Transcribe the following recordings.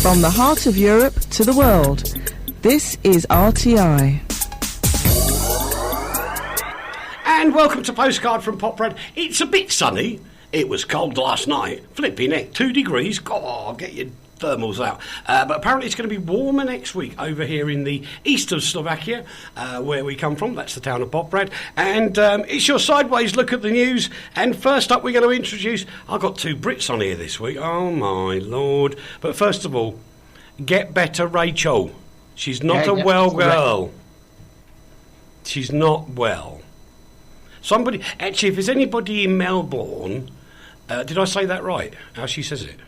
From the heart of Europe to the world, this is RTI. And welcome to Postcard from Poprad. It's a bit sunny. It was cold last night. Flipping heck, 2 degrees. God, get your thermals out. But apparently it's going to be warmer next week over here in the east of Slovakia, where we come from. That's the town of Poprad. And it's your sideways look at the news. And first up, we're going to introduce... I've got 2 Brits on here this week. Oh, my Lord. But first of all, get better, Rachel. She's not a well girl. She's not well. Somebody... Actually, if there's anybody in Melbourne... did I say that right? How she says it?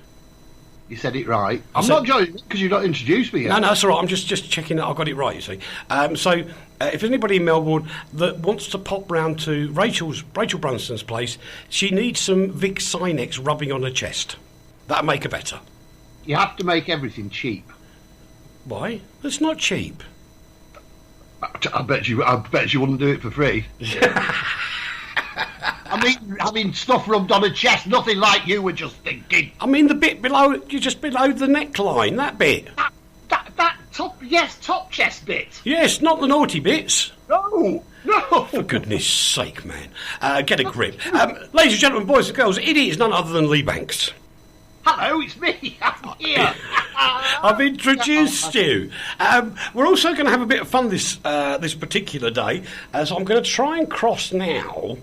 You said it right. I'm not joking because you've not introduced me yet. No, that's all right. I'm just checking that I've got it right, you see. So if there's anybody in Melbourne that wants to pop round to Rachel Brunsden's place, she needs some Vic Sinex rubbing on her chest. That'll make her better. You have to make everything cheap. Why? It's not cheap. I bet you wouldn't do it for free. I mean, having stuff rubbed on her chest, nothing like you were just thinking. I mean, the bit below, you're just below the neckline, that bit. That top chest bit. Yes, not the naughty bits. No. For goodness sake, man. Get a grip. Ladies and gentlemen, boys and girls, it is none other than Leigh Banks. Hello, it's me. I'm here. I've introduced you. We're also going to have a bit of fun this particular day, so I'm going to try and cross now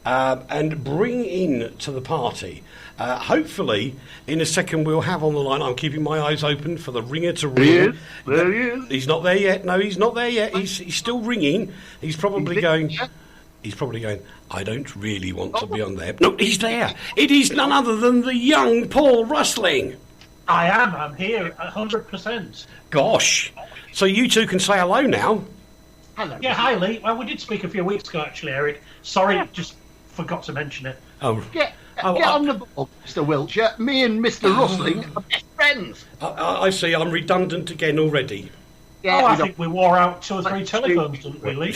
and bring in to the party. Hopefully, in a second, we'll have on the line. I'm keeping my eyes open for the ringer to ring. There he is. He's not there yet. No, he's not there yet. He's still ringing. He's probably going... I don't really want to be on there. No, he's there. It is none other than the young Paul Rustling. I am. I'm here 100%. Gosh. So you two can say hello now. Hello. Yeah, hi, Leigh. Well, we did speak a few weeks ago, actually, Eric. Sorry, just forgot to mention it. Get on the ball, Mr. Wiltsher. Me and Mr. Rustling are best friends. I see. I'm redundant again already. Yeah, I think we wore out 2 or 3 telephones, didn't we, Leigh?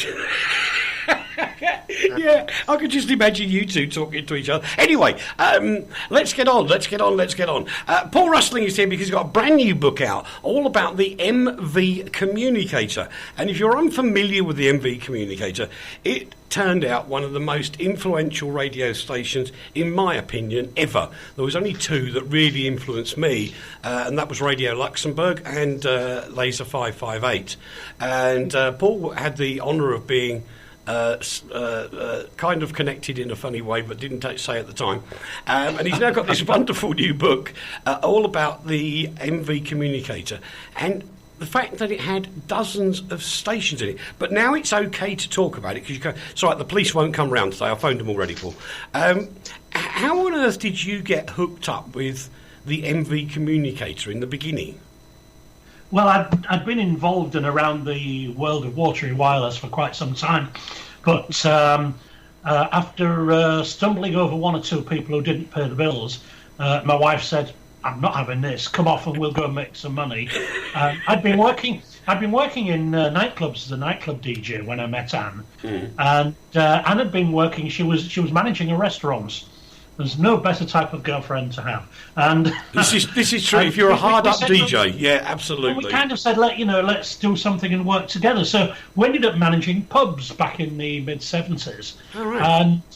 Yeah, I could just imagine you two talking to each other. Anyway, let's get on. Paul Rustling is here because he's got a brand new book out all about the MV communicator. And if you're unfamiliar with the MV communicator, it turned out one of the most influential radio stations, in my opinion, ever. There was only 2 that really influenced me, and that was Radio Luxembourg and Laser 558. And Paul had the honour of being... kind of connected in a funny way, but didn't say at the time. And he's now got this wonderful new book all about the MV communicator and the fact that it had dozens of stations in it. But now it's okay to talk about it because you go, it's all right, the police won't come round today. I phoned them already, Paul. How on earth did you get hooked up with the MV communicator in the beginning? Well, I'd been involved in around the world of watery wireless for quite some time, but after stumbling over 1 or 2 people who didn't pay the bills, my wife said, "I'm not having this. Come off, and we'll go and make some money." I'd been working in nightclubs as a nightclub DJ when I met Anne, and Anne had been working. She was managing a restaurant. There's no better type of girlfriend to have. And this is true. If you're a hard-up DJ, yeah, absolutely. We kind of said, let's do something and work together. So we ended up managing pubs back in the mid-70s. All right.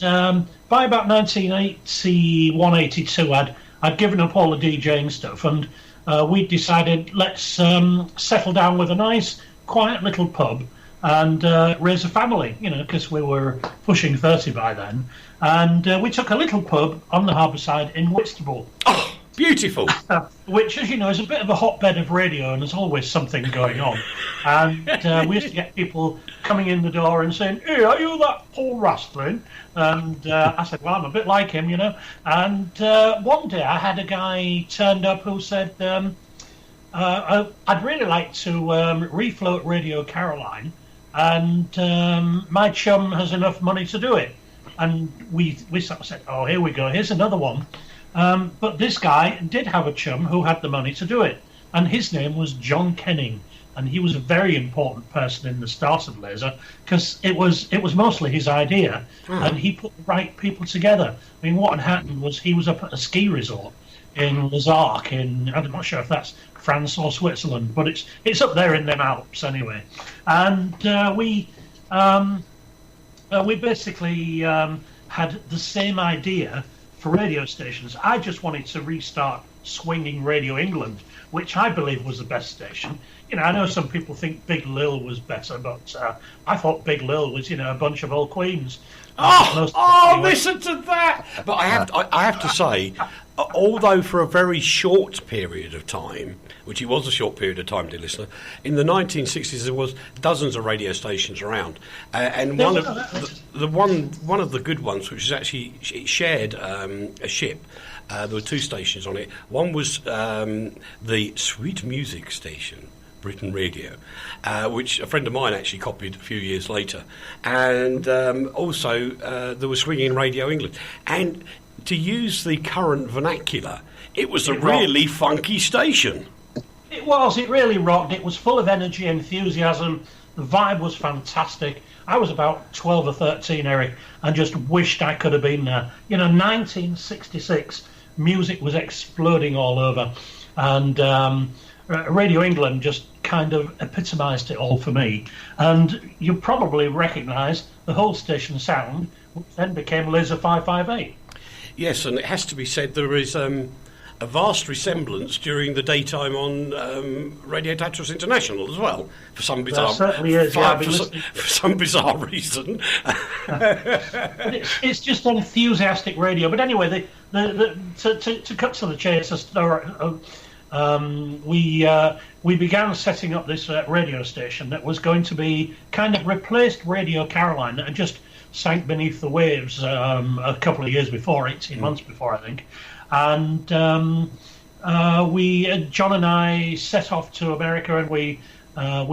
And by about 1981, 82, I'd given up all the DJing stuff, and we decided, let's settle down with a nice, quiet little pub and raise a family, because we were pushing 30 by then. And we took a little pub on the harbour side in Whitstable. Oh, beautiful. Which, as you know, is a bit of a hotbed of radio, and there's always something going on. And we used to get people coming in the door and saying, "Hey, are you that Paul Rustling?" And I said, "Well, I'm a bit like him, And one day I had a guy turned up who said, "I'd really like to refloat Radio Caroline, and my chum has enough money to do it." And we sort of said, "Oh, here we go, here's another one." But this guy did have a chum who had the money to do it. And his name was John Kenning. And he was a very important person in the start of Laser because it was mostly his idea. And he put the right people together. What had happened was he was up at a ski resort in Les Arcs I'm not sure if that's France or Switzerland, but it's up there in them Alps anyway. And we basically had the same idea for radio stations. I just wanted to restart swinging Radio England, which I believe was the best station. I know some people think Big Lil was better, but I thought Big Lil was, a bunch of old queens. Listen to that! But I have to say, although for a very short period of time, which it was a short period of time, dear listener, in the 1960s there was dozens of radio stations around, and one of the good ones, which was actually it shared a ship. There were two stations on it. One was the Sweet Music Station, Britain Radio, which a friend of mine actually copied a few years later. And also there was Swinging Radio England. And to use the current vernacular, it was a really funky station. It was. It really rocked. It was full of energy, enthusiasm. The vibe was fantastic. I was about 12 or 13, Eric, and just wished I could have been there. 1966, music was exploding all over. And Radio England just kind of epitomised it all for me. And you probably recognise the whole station sound, which then became Laser 558. Yes, and it has to be said there is a vast resemblance during the daytime on Radio Tatras International as well, for some bizarre, certainly is, for some bizarre reason. But it's just enthusiastic radio. But anyway, to cut to the chase, we began setting up this radio station that was going to be kind of replaced Radio Caroline that had just sank beneath the waves a couple of years before, 18 months before, I think. And John and I set off to America, and we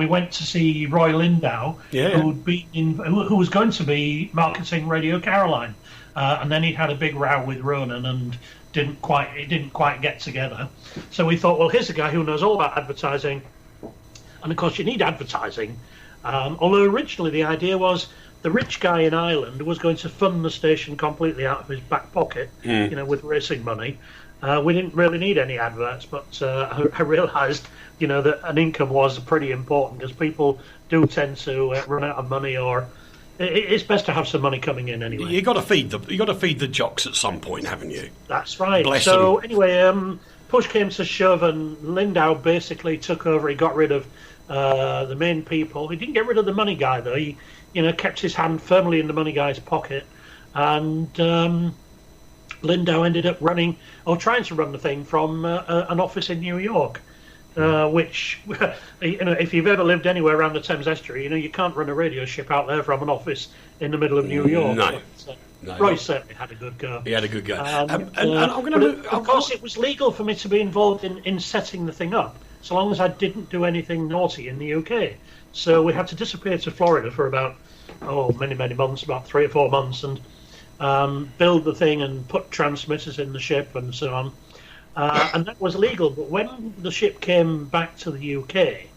went to see Roy Lindau, who was going to be marketing Radio Caroline, and then he'd had a big row with Ronan and it didn't quite get together. So we thought, well, here's a guy who knows all about advertising, and of course you need advertising. Although originally the idea was the rich guy in Ireland was going to fund the station completely out of his back pocket, with racing money. We didn't really need any adverts, but I realised, that an income was pretty important, because people do tend to run out of money, or it's best to have some money coming in anyway. You got to feed the jocks at some point, haven't you? That's right. Bless so them. Anyway, push came to shove, and Lindau basically took over. He got rid of the main people. He didn't get rid of the money guy, though. He kept his hand firmly in the money guy's pocket, and Lindau ended up trying to run the thing from an office in New York, which, if you've ever lived anywhere around the Thames Estuary, you can't run a radio ship out there from an office in the middle of New York. No. But, Roy certainly had a good go. He had a good go. Of course, it was legal for me to be involved in setting the thing up, so long as I didn't do anything naughty in the UK. So we had to disappear to Florida for about many months, about 3 or 4 months, and build the thing and put transmitters in the ship and so on. And that was legal. But when the ship came back to the UK,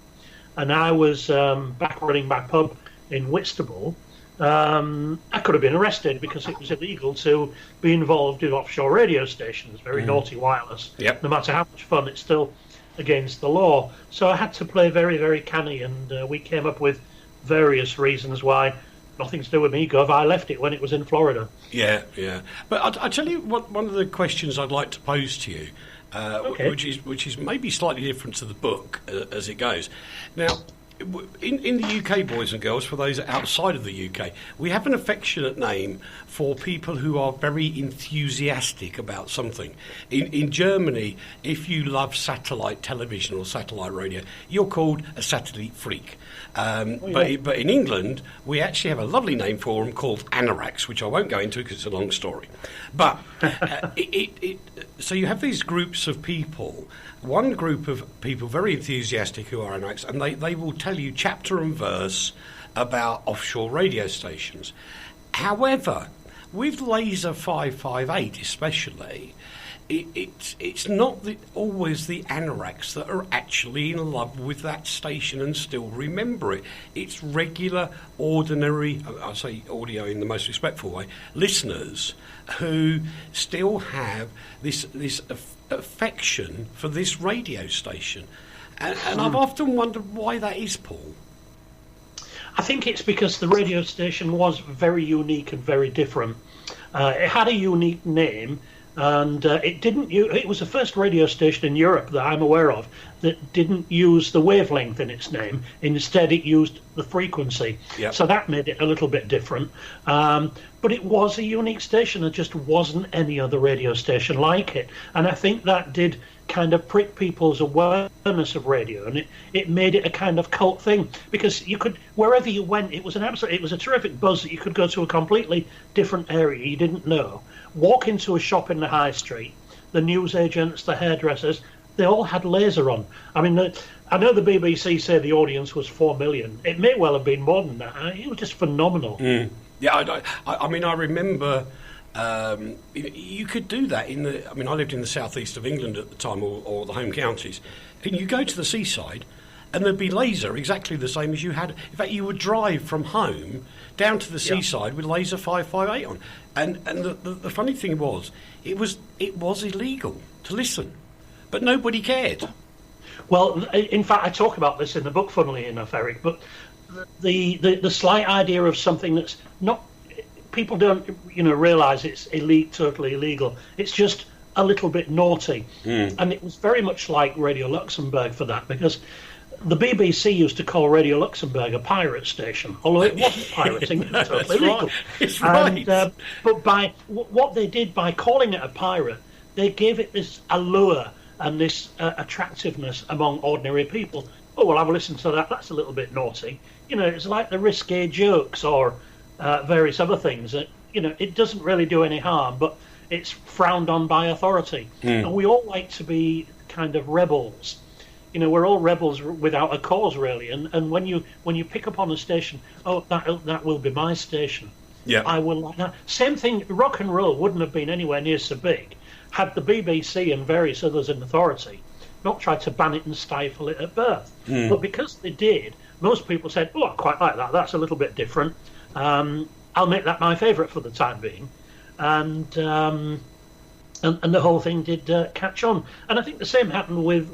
and I was back running my pub in Whitstable, I could have been arrested, because it was illegal to be involved in offshore radio stations, very naughty wireless. Yep. No matter how much fun, it's still against the law. So I had to play very, very canny, and we came up with various reasons why. Nothing to do with me, Gov. I left it when it was in Florida. Yeah. But I'll tell you one of the questions I'd like to pose to you, which is maybe slightly different to the book as it goes. Now, in the UK, boys and girls, for those outside of the UK, we have an affectionate name for people who are very enthusiastic about something. In Germany, if you love satellite television or satellite radio, you're called a satellite freak. But in England, we actually have a lovely name for them called anoraks, which I won't go into because it's a long story. But so you have these groups of people. One group of people very enthusiastic who are anoraks, and they will tell you chapter and verse about offshore radio stations. However, with Laser 558 especially, it's not always the anoraks that are actually in love with that station and still remember it. It's regular, ordinary, I say audio in the most respectful way, listeners who still have this affection for this radio station. And I've often wondered why that is, Paul. I think it's because the radio station was very unique and very different. It had a unique name. And it was the first radio station in Europe that I'm aware of that didn't use the wavelength in its name. Instead, it used the frequency. Yep. So that made it a little bit different. But it was a unique station. There just wasn't any other radio station like it. And I think that did kind of prick people's awareness of radio, and it made it a kind of cult thing, because you could, wherever you went, it was a terrific buzz that you could go to a completely different area you didn't know, walk into a shop in the high street, the newsagents, the hairdressers, they all had laser on. I mean, I know the BBC say the audience was 4 million. It may well have been more than that. It was just phenomenal. Yeah, I mean, I remember you could do that I lived in the southeast of England at the time, or the home counties, and you go to the seaside and there'd be laser exactly the same as you had. In fact, you would drive from home down to the seaside with laser 558 on, and the funny thing was it was illegal to listen, but nobody cared. Well, in fact, I talk about this in the book, funnily enough, Eric, but the slight idea of something that's not, people don't, realise it's totally illegal. It's just a little bit naughty. And it was very much like Radio Luxembourg for that, because the BBC used to call Radio Luxembourg a pirate station, although it wasn't pirating, it was totally illegal. Right. It's right. But by what they did by calling it a pirate, they gave it this allure and this attractiveness among ordinary people. Oh, well, I've listened to that. That's a little bit naughty. It's like the risque jokes or various other things that, it doesn't really do any harm, but it's frowned on by authority. And we all like to be kind of rebels. We're all rebels without a cause, really. And when you pick up on a station, oh, that will be my station. Yeah, I will like that. Same thing. Rock and roll wouldn't have been anywhere near so big had the BBC and various others in authority not tried to ban it and stifle it at birth. But because they did, most people said, "Oh, I quite like that. That's a little bit different. I'll make that my favourite for the time being." And the whole thing did catch on. And I think the same happened with.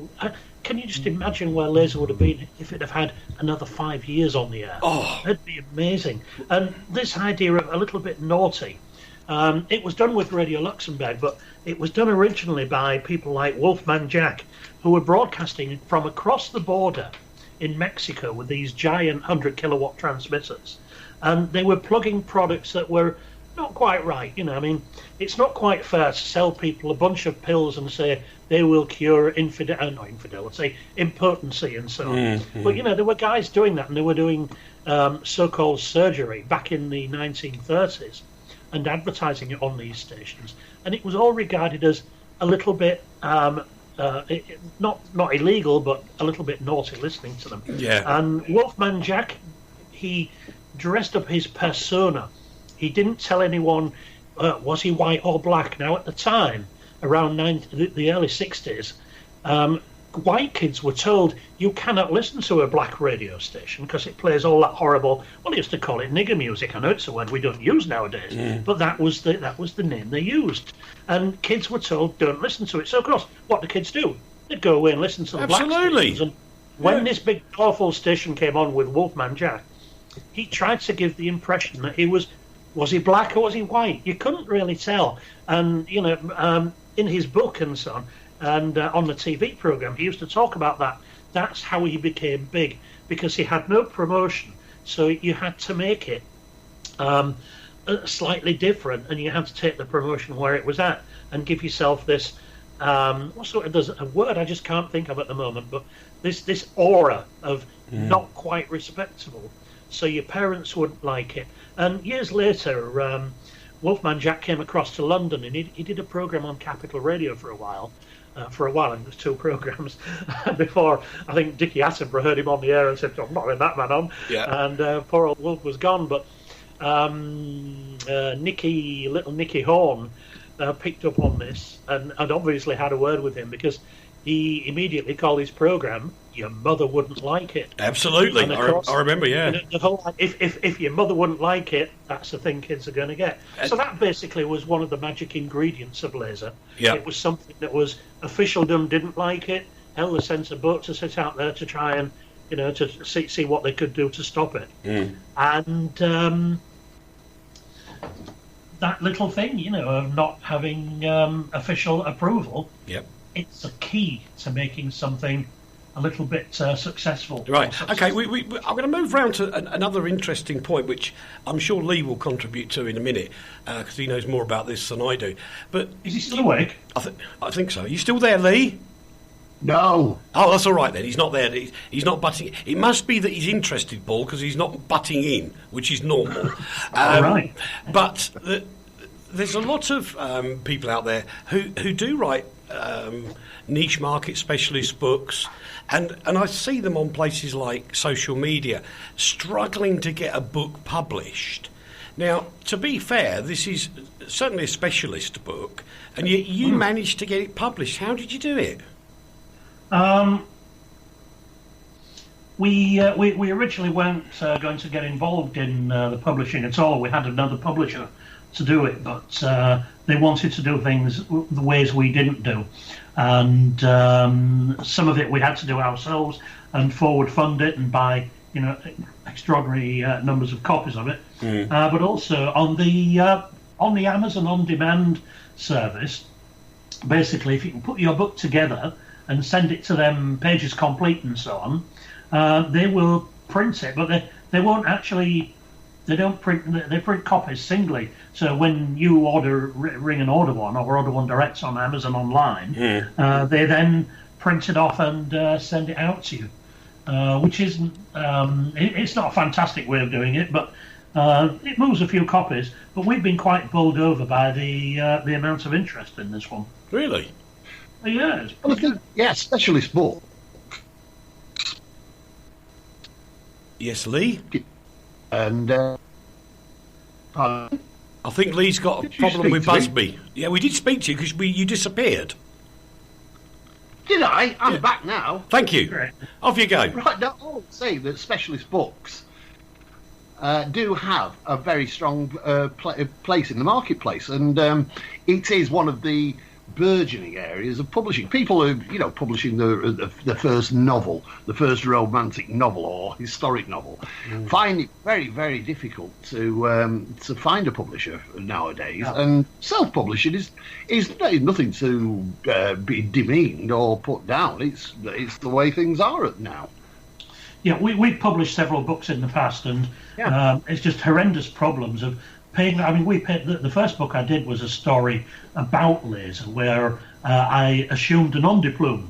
Can you just imagine where laser would have been if it had had another 5 years on the air? Oh, that'd be amazing. And this idea of a little bit naughty, it was done with Radio Luxembourg, but it was done originally by people like Wolfman Jack, who were broadcasting from across the border in Mexico with these giant 100-kilowatt transmitters. And they were plugging products that were not quite right. It's not quite fair to sell people a bunch of pills and say they will cure impotency and so on. But, there were guys doing that, and they were doing so-called surgery back in the 1930s and advertising it on these stations. And it was all regarded as a little bit, not illegal, but a little bit naughty listening to them. Yeah. And Wolfman Jack, he dressed up his persona. He didn't tell anyone, was he white or black. Now, at the time, around the early 60s, white kids were told, you cannot listen to a black radio station because it plays all that horrible, well, they used to call it nigger music. I know it's a word we don't use nowadays, but that was the name they used. And kids were told, don't listen to it. So, of course, what do kids do? They'd go away and listen to the black stations. And when this big, powerful station came on with Wolfman Jack, he tried to give the impression that he was he black or was he white? You couldn't really tell. And, in his book and so on, and on the TV programme, he used to talk about that. That's how he became big, because he had no promotion. So you had to make it slightly different, and you had to take the promotion where it was at and give yourself this, there's a word I just can't think of at the moment, but this aura of not quite respectable. So your parents wouldn't like it. And years later, Wolfman Jack came across to London, and he did a programme on Capital Radio for a while. And there was 2 programmes before I think Dickie Attenborough heard him on the air and said, I'm not having that man on. Yeah. And poor old Wolf was gone. But little Nicky Horn, picked up on this and obviously had a word with him, because he immediately called his programme "Your Mother Wouldn't Like It." Absolutely, I remember. Yeah, the whole, if your mother wouldn't like it, that's the thing kids are going to get. So that basically was one of the magic ingredients of Laser. Yeah. It was something that was officialdom didn't like it. Hell, the censor book to sit out there to try and to see what they could do to stop it. And that little thing, of not having official approval. Yep. It's a key to making something a little bit successful. Right. Okay. I'm going to move round to another interesting point, which I'm sure Leigh will contribute to in a minute, because he knows more about this than I do. But is he still awake? I think so. Are you still there, Leigh? No. Oh, that's all right then. He's not there. He's not butting. It must be that he's interested, Paul, because he's not butting in, which is normal. Right. But there's a lot of people out there who do write niche market specialist books, and I see them on places like social media struggling to get a book published. Now, to be fair, this is certainly a specialist book, and yet you managed to get it published. How did you do it? We originally weren't going to get involved in the publishing at all. We had another publisher to do it, but they wanted to do things the ways we didn't do, and some of it we had to do ourselves and forward fund it and buy extraordinary numbers of copies of it. But also on the Amazon On Demand service, basically, if you can put your book together and send it to them, pages complete and so on, they will print it, but they won't actually. They don't print. They print copies singly. So when you ring and order one, or order one direct on Amazon online, they then print it off and send it out to you, which isn't. It's not a fantastic way of doing it, but it moves a few copies. But we've been quite bowled over by the amount of interest in this one. Really? Yeah. Specialist book. Yes, Leigh. And I think Leigh's got a problem with Busby. Yeah, we did speak to you because you disappeared. Did I? I'm back now. Thank you. Great. Off you go. Right, now I would say that specialist books do have a very strong place in the marketplace, and it is one of the burgeoning areas of publishing. People who, publishing the first novel, the first romantic novel or historic novel, find it very, very difficult to find a publisher nowadays. Yeah. And self-publishing is nothing to be demeaned or put down. It's the way things are now. Yeah, we've published several books in the past, and it's just horrendous problems of paying. I mean, we paid. The first book I did was a story about Laser, where I assumed an undiplume,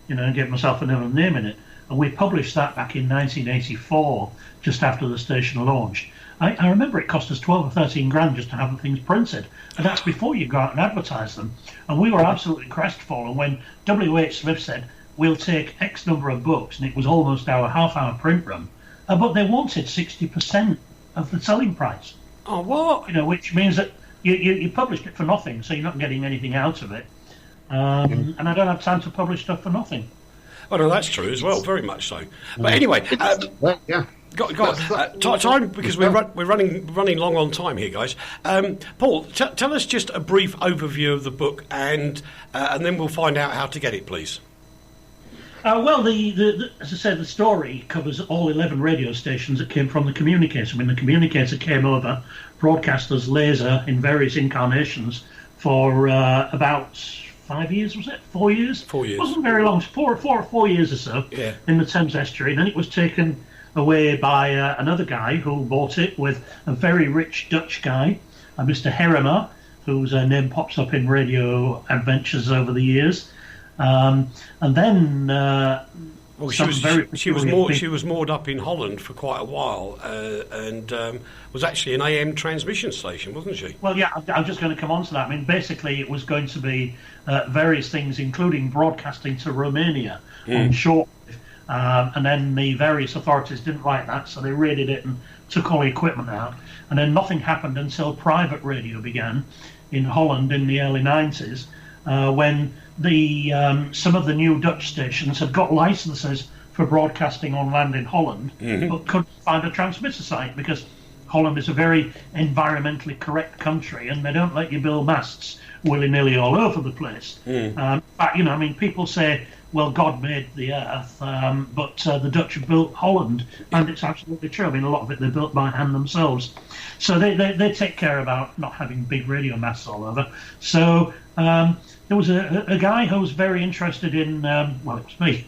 and gave myself another name in it. And we published that back in 1984, just after the station launched. I remember it cost us 12 or 13 grand just to have the things printed, and that's before you go out and advertise them. And we were absolutely crestfallen when W.H. Smith said, "We'll take X number of books," and it was almost our half-hour print run. But they wanted 60% of the selling price. Oh, what? Which means that you published it for nothing, so you're not getting anything out of it. And I don't have time to publish stuff for nothing. Oh, no, that's true as well, very much so. But anyway, time, because we're running long on time here, guys. Paul, tell us just a brief overview of the book, and then we'll find out how to get it, please. Well, as I said, the story covers all 11 radio stations that came from the Communicator. I mean, the Communicator came over, broadcast as Laser in various incarnations for about 5 years, was it? 4 years? 4 years. It wasn't very long, 4 years or so, in the Thames Estuary. And then it was taken away by another guy who bought it with a very rich Dutch guy, Mr. Herema, whose name pops up in radio adventures over the years. And then she was moored up in Holland for quite a while, and was actually an AM transmission station, wasn't she? Well, yeah, I'm just going to come on to that. I mean, basically, it was going to be various things, including broadcasting to Romania on shortwave, and then the various authorities didn't like that, so they raided it and took all the equipment out. And then nothing happened until private radio began in Holland in the early 90s, when some of the new Dutch stations had got licenses for broadcasting on land in Holland, but couldn't find a transmitter site because Holland is a very environmentally correct country, and they don't let you build masts willy-nilly all over the place. But people say, well, God made the earth, but the Dutch have built Holland, and it's absolutely true. I mean, a lot of it they built by hand themselves. So they take care about not having big radio masts all over. So there was a guy who was very interested in, it was me,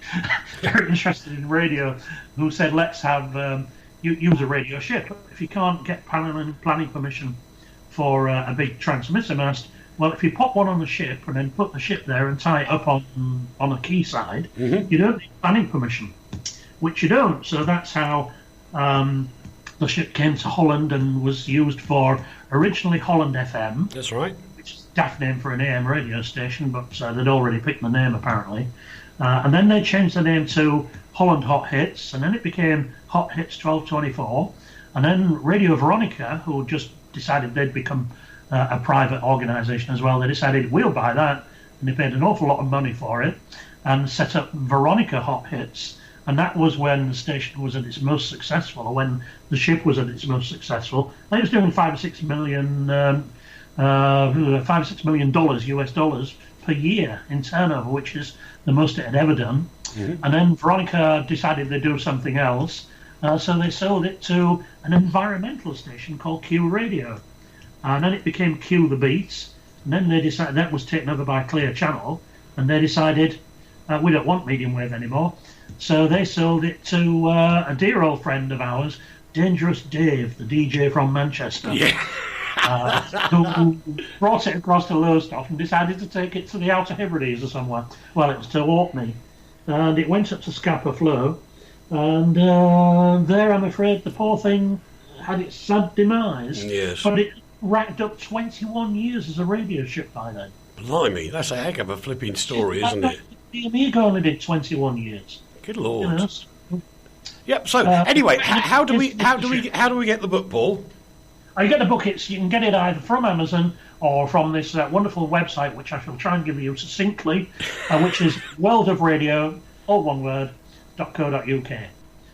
very interested in radio, who said, let's have, use a radio ship. If you can't get planning permission for a big transmitter mast, well, if you pop one on the ship and then put the ship there and tie it up on a quayside, you don't need planning permission, which you don't. So that's how the ship came to Holland and was used for originally Holland FM. That's right. Which is a daft name for an AM radio station, but they'd already picked the name apparently. And then they changed the name to Holland Hot Hits, and then it became Hot Hits 1224. And then Radio Veronica, who just decided they'd become a private organisation as well, they decided we'll buy that, and they paid an awful lot of money for it and set up Veronica Hot Hits, and that was when the station was at its most successful, or when the ship was at its most successful. It was doing $5 or $6 million US dollars per year in turnover, which is the most it had ever done. And then Veronica decided they'd do something else, so they sold it to an environmental station called Q Radio. And then it became Q the Beats, and then they decided that was taken over by Clear Channel, and they decided we don't want medium wave anymore, so they sold it to a dear old friend of ours, Dangerous Dave, the DJ from Manchester, who brought it across to Lowestoft and decided to take it to the Outer Hebrides or somewhere. Well, it was to Orkney, and it went up to Scapa Flow, and there I'm afraid the poor thing had its sad demise. Yes. But it racked up 21 years as a radio ship by then. Blimey, that's a heck of a flipping story, isn't it? The Amiga only did 21 years. Good Lord. You know, Yep. So anyway, how do we get the book, Paul? You get the book. You can get it either from Amazon or from this wonderful website, which I shall try and give you succinctly, which is worldofradio, all one word, .co.uk.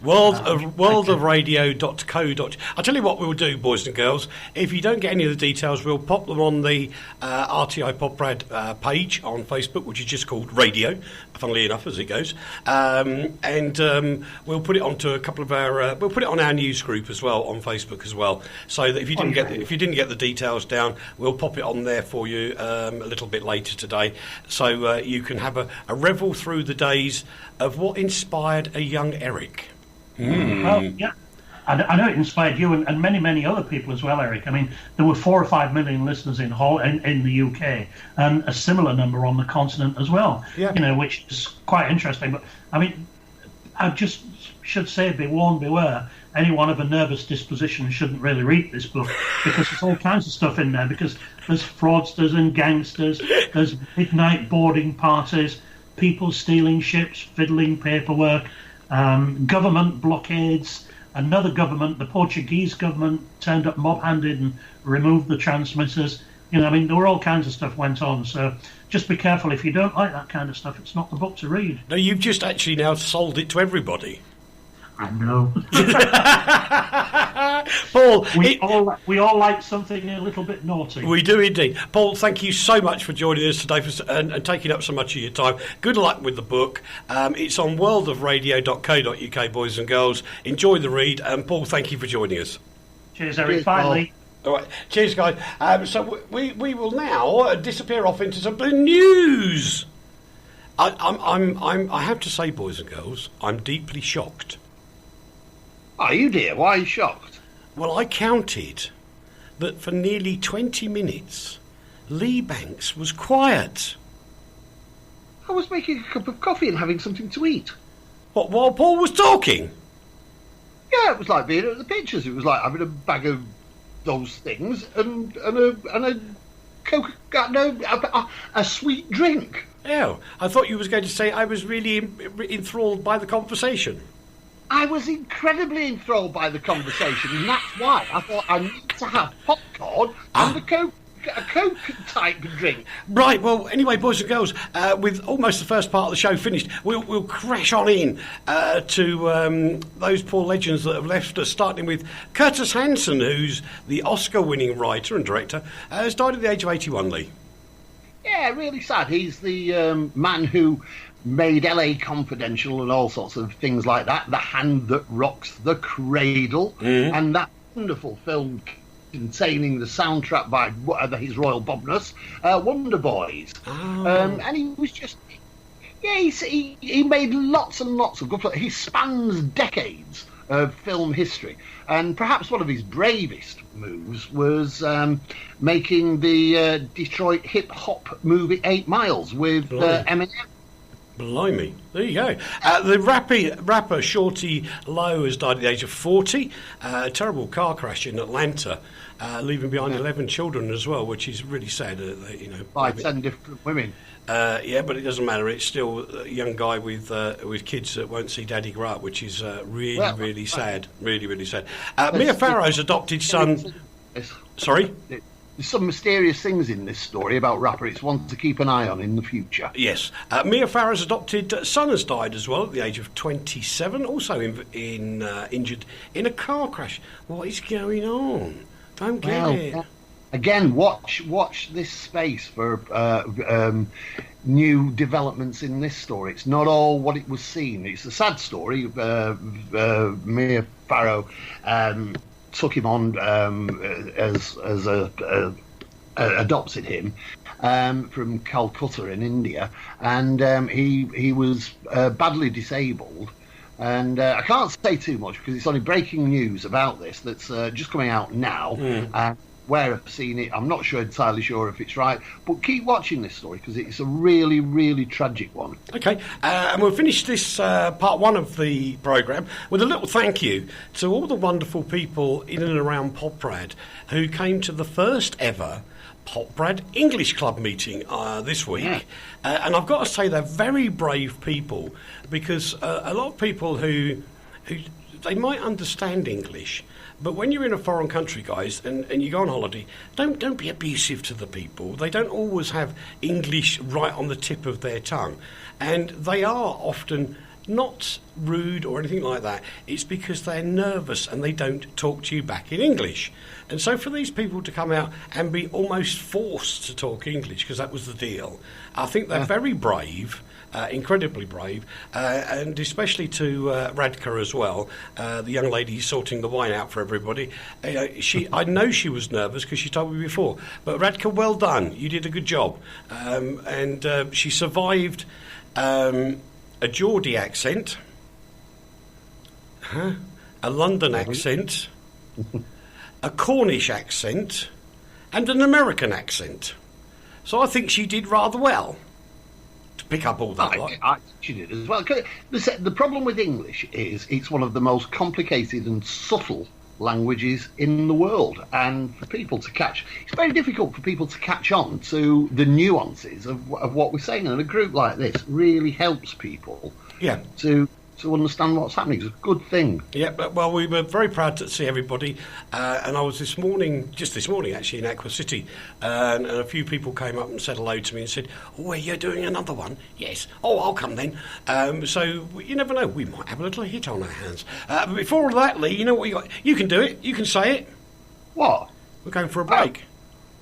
Worldofradio.co.uk. I'll tell you what we'll do, boys and girls. If you don't get any of the details, we'll pop them on the RTI Poprad page on Facebook, which is just called Radio, funnily enough, as it goes. And we'll put it onto a couple of our. We'll put it on our news group as well on Facebook as well. So that if you didn't get the details down, we'll pop it on there for you a little bit later today, so you can have a revel through the days of what inspired a young Eric. Well, yeah, I know it inspired you and many, many other people as well, Eric. I mean, there were 4 or 5 million listeners in the UK, and a similar number on the continent as well. Yeah. You know, which is quite interesting. But I mean, I just should say, be warned, beware. Anyone of a nervous disposition shouldn't really read this book, because there's all kinds of stuff in there. Because there's fraudsters and gangsters, there's midnight boarding parties, people stealing ships, fiddling paperwork. Government blockades, another government, the Portuguese government, turned up mob-handed and removed the transmitters. You know, I mean, there were all kinds of stuff went on, so just be careful. If you don't like that kind of stuff, it's not the book to read. No, you've just actually now sold it to everybody. I know. Paul, we all like something a little bit naughty. We do indeed. Paul, thank you so much for joining us today and taking up so much of your time. Good luck with the book. It's on worldofradio.co.uk, boys and girls. Enjoy the read. And Paul, thank you for joining us. Cheers, Eric. Bye, Leigh. All right. Cheers, guys. So we will now disappear off into some news. I have to say, boys and girls, I'm deeply shocked. Are you, dear? Why are you shocked? Well, I counted that for nearly 20 minutes, Leigh Banks was quiet. I was making a cup of coffee and having something to eat. What, while Paul was talking? Yeah, it was like being at the pictures. It was like having a bag of those things and a Coke, a sweet drink. Oh, I thought you was going to say I was really enthralled by the conversation. I was incredibly enthralled by the conversation, and that's why I thought I need to have popcorn and the a Coke type drink. Right, well, anyway, boys and girls, with almost the first part of the show finished, we'll crash on in to those poor legends that have left us, starting with Curtis Hanson, who's the Oscar-winning writer and director, has died at the age of 81, Leigh. Yeah, really sad. He's the man who made LA Confidential and all sorts of things like that, The Hand That Rocks the Cradle, and that wonderful film containing the soundtrack by His Royal Bobness, Wonder Boys. And he was just... Yeah, he made lots and lots of good films. He spans decades of film history. And perhaps one of his bravest moves was making the Detroit hip-hop movie 8 Miles with Eminem. Blimey, there you go. The rapper Shorty Lowe has died at the age of 40. A terrible car crash in Atlanta, leaving behind 11 children as well, which is really sad. By 10 different women. Yeah, but it doesn't matter. It's still a young guy with kids that won't see Daddy grow up, which is really sad. Really, really sad. Mia Farrow's adopted son... Sorry? There's some mysterious things in this story about rapper. It's one to keep an eye on in the future. Yes. Mia Farrow's adopted son has died as well at the age of 27, also injured in a car crash. What is going on? Don't get it. Again, watch this space for new developments in this story. It's not all what it was seen. It's a sad story. Mia Farrow took him on as adopted him from Calcutta in India, and he was badly disabled. And I can't say too much because it's only breaking news about this that's just coming out now. And where I've seen it, I'm not entirely sure if it's right, but keep watching this story because it's a really, really tragic one. Okay, and we'll finish this part one of the programme with a little thank you to all the wonderful people in and around Poprad who came to the first ever Poprad English Club meeting this week. Yeah. And I've got to say they're very brave people because a lot of people who they might understand English, but when you're in a foreign country, guys, and you go on holiday, don't be abusive to the people. They don't always have English right on the tip of their tongue. And they are often not rude or anything like that. It's because they're nervous and they don't talk to you back in English. And so for these people to come out and be almost forced to talk English, because that was the deal, I think they're very brave. Incredibly brave, and especially to Radka as well, the young lady sorting the wine out for everybody. I know she was nervous because she told me before, but Radka, well done. You did a good job. And she survived a Geordie accent, a London accent, a Cornish accent, and an American accent. So I think she did rather well. Pick up all that. I she did as well. The problem with English is it's one of the most complicated and subtle languages in the world, and for people to catch, it's very difficult for people to catch on to the nuances of what we're saying. And a group like this really helps people. Yeah. To understand what's happening. It's a good thing. Yeah, well, we were very proud to see everybody, and I was this morning actually, in Aqua City, and a few people came up and said hello to me and said, "Oh, you're doing another one?" "Yes." "Oh, I'll come then." So you never know, we might have a little hit on our hands. But before all that, Leigh, you know what you got? You can do it. You can say it. What? We're going for a break.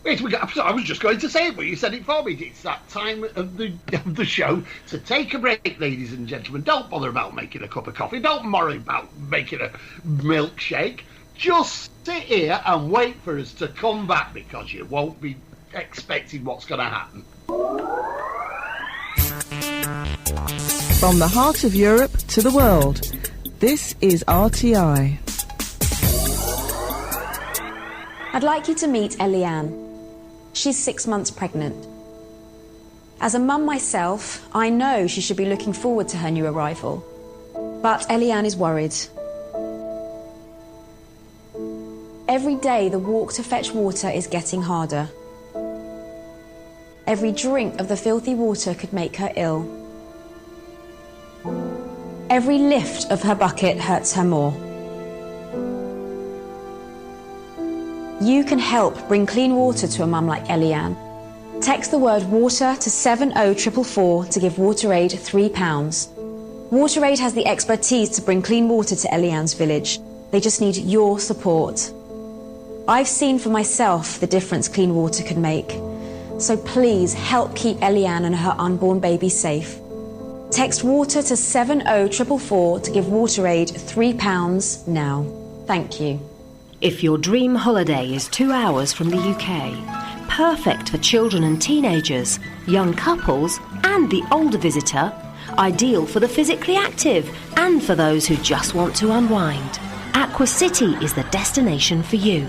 Wait, I was just going to say it, but you said it for me. It's that time of the show to take a break, ladies and gentlemen. Don't bother about making a cup of coffee. Don't worry about making a milkshake. Just sit here and wait for us to come back because you won't be expecting what's going to happen. From the heart of Europe to the world, this is RTI. I'd like you to meet Eliane. She's 6 months pregnant. As a mum myself, I know she should be looking forward to her new arrival. But Eliane is worried. Every day the walk to fetch water is getting harder. Every drink of the filthy water could make her ill. Every lift of her bucket hurts her more. You can help bring clean water to a mum like Eliane. Text the word water to 70444 to give WaterAid £3. WaterAid has the expertise to bring clean water to Eliane's village. They just need your support. I've seen for myself the difference clean water can make. So please help keep Eliane and her unborn baby safe. Text water to 70444 to give WaterAid £3 now. Thank you. If your dream holiday is 2 hours from the UK, perfect for children and teenagers, young couples and the older visitor, ideal for the physically active and for those who just want to unwind, Aqua City is the destination for you.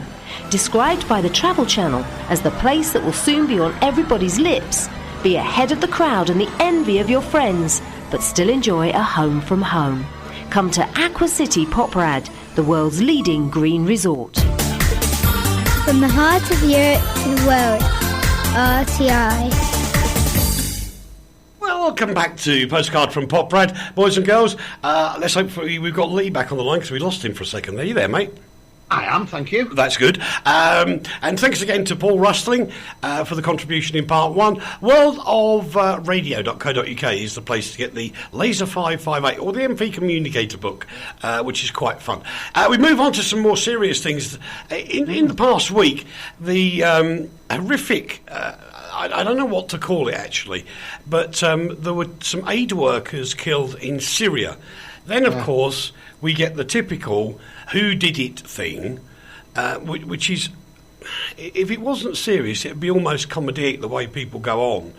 Described by the Travel Channel as the place that will soon be on everybody's lips, be ahead of the crowd and the envy of your friends, but still enjoy a home from home. Come to Aqua City Poprad, the world's leading green resort. From the heart of Europe to the world, RTI. Welcome back to Postcard from Poprad, boys and girls. Let's hope we've got Leigh back on the line because we lost him for a second. Are you there, mate? I am, thank you. That's good. And thanks again to Paul Rustling for the contribution in part one. Worldofradio.co.uk is the place to get the Laser 558 or the MV Communicator book, which is quite fun. We move on to some more serious things. In the past week, the horrific... I don't know what to call it, actually, but there were some aid workers killed in Syria. Then, of course, we get the typical who did it thing, which is, if it wasn't serious, it would be almost comedic the way people go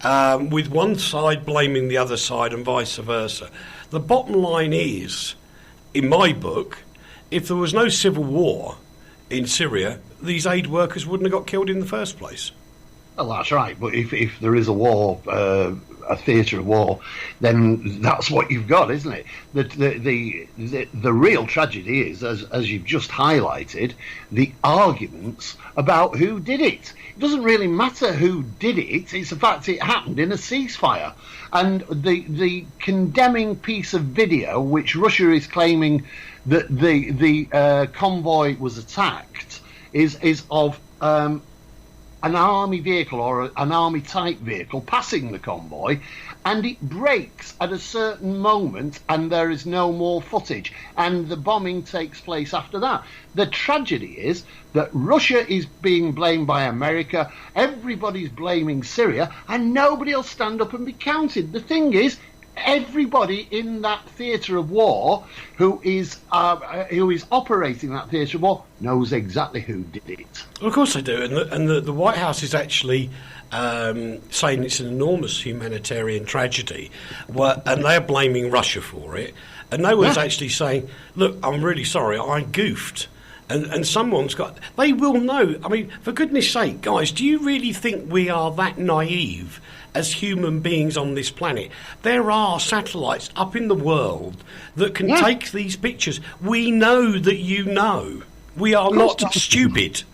on, with one side blaming the other side and vice versa. The bottom line is, in my book, if there was no civil war in Syria, these aid workers wouldn't have got killed in the first place. Well, that's right. But if there is a war, a theatre of war, then that's what you've got, isn't it? The real tragedy is, as you've just highlighted, the arguments about who did it. It doesn't really matter who did it. It's the fact it happened in a ceasefire. And the condemning piece of video, which Russia is claiming that the convoy was attacked, is of an army vehicle or an army type vehicle passing the convoy, and it breaks at a certain moment and there is no more footage, and the bombing takes place after that. The tragedy is that Russia is being blamed by America, everybody's blaming Syria, and nobody will stand up and be counted. The thing is, everybody in that theatre of war who is operating that theatre of war knows exactly who did it. Well, of course they do, and the White House is actually saying it's an enormous humanitarian tragedy, and they're blaming Russia for it, and no one's actually saying, look, I'm really sorry, I goofed. And someone's got... They will know. I mean, for goodness sake, guys, do you really think we are that naive as human beings on this planet? There are satellites up in the world that can take these pictures. We know that you know. We are not stupid.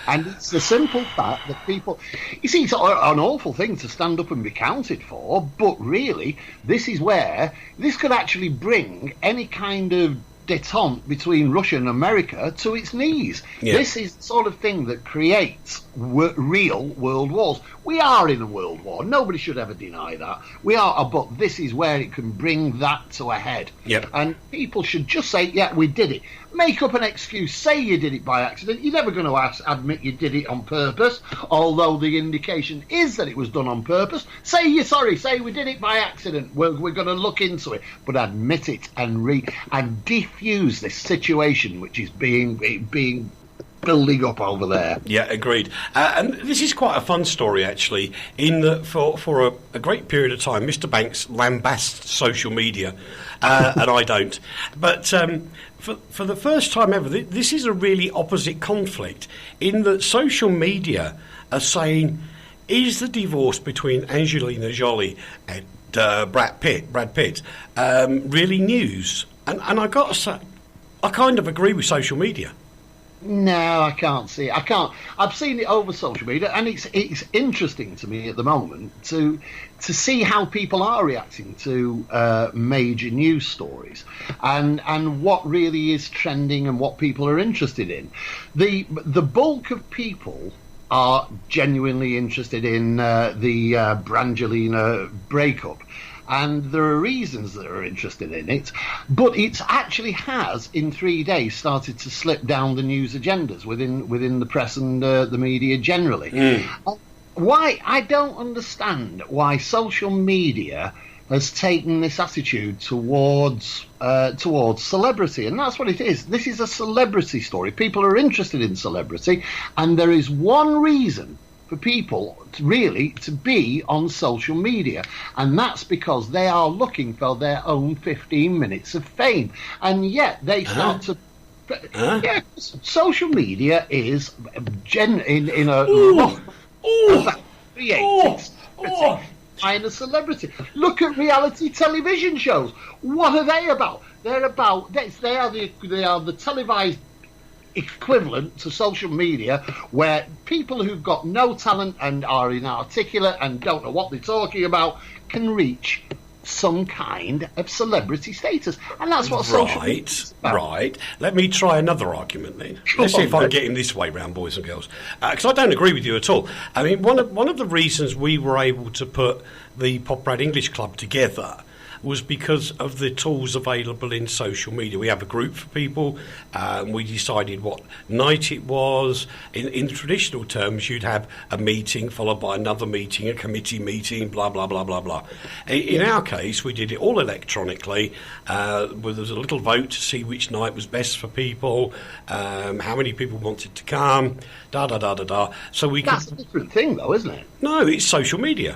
And it's the simple fact that people... You see, it's an awful thing to stand up and be counted for, but really, this is where... This could actually bring any kind of detente between Russia and America to its knees. Yeah. This is the sort of thing that creates real world wars. We are in a world war. Nobody should ever deny that. We are, but this is where it can bring that to a head. Yep. And people should just say, yeah, we did it. Make up an excuse. Say you did it by accident. You're never going to admit you did it on purpose, although the indication is that it was done on purpose. Say you're sorry. Say we did it by accident. We're going to look into it. But admit it and defuse this situation which is being building up over there. Yeah, agreed. And this is quite a fun story, actually, in that for a great period of time, Mr. Banks lambasts social media, and I don't. But for the first time ever, this is a really opposite conflict, in that social media are saying, is the divorce between Angelina Jolie and Brad Pitt really news? And I got to say, I kind of agree with social media. No, I can't see it. I can't. I've seen it over social media, and it's interesting to me at the moment to see how people are reacting to major news stories, and what really is trending and what people are interested in. The bulk of people are genuinely interested in the Brangelina breakup. And there are reasons that are interested in it, but it actually has, in 3 days, started to slip down the news agendas within the press and the media generally. Why? I don't understand why social media has taken this attitude towards celebrity, and that's what it is. This is a celebrity story. People are interested in celebrity, and there is one reason for people to be on social media, and that's because they are looking for their own 15 minutes of fame, and yet they start to. Yeah, social media is in a lot that creates a celebrity. Look at reality television shows. What are they about? They are the televised equivalent to social media, where people who've got no talent and are inarticulate and don't know what they're talking about can reach some kind of celebrity status, and that's what social media is about. Right. Let me try another argument then. Let's see if I can get him this way round, boys and girls, because I don't agree with you at all. I mean, one of the reasons we were able to put the Poprad English Club together was because of the tools available in social media. We have a group for people, we decided what night it was. In traditional terms, you'd have a meeting followed by another meeting, a committee meeting, blah, blah, blah, blah, blah. In our case, we did it all electronically, where there was a little vote to see which night was best for people, how many people wanted to come, da-da-da-da-da. So That's a different thing, though, isn't it? No, it's social media.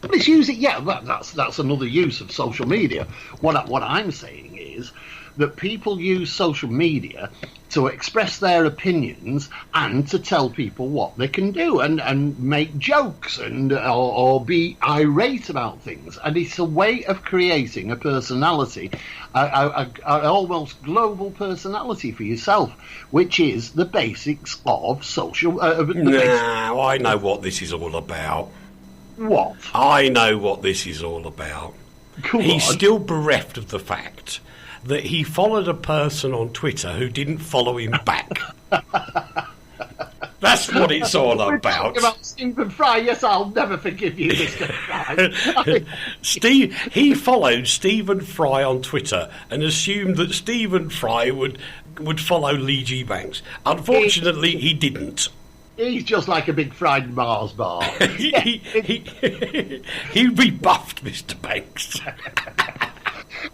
But it's using, that's another use of social media. What I'm saying is that people use social media to express their opinions and to tell people what they can do and make jokes or be irate about things. And it's a way of creating a personality, an almost global personality for yourself, which is the basics of social. Now I know what this is all about. What? I know what this is all about. He's still bereft of the fact that he followed a person on Twitter who didn't follow him back. That's what it's all about. Talking about Stephen Fry. Yes, I'll never forgive you, Mr. Fry. He followed Stephen Fry on Twitter and assumed that Stephen Fry would follow Leigh G. Banks. Unfortunately, he didn't. He's just like a big fried Mars bar. he rebuffed Mr. Banks.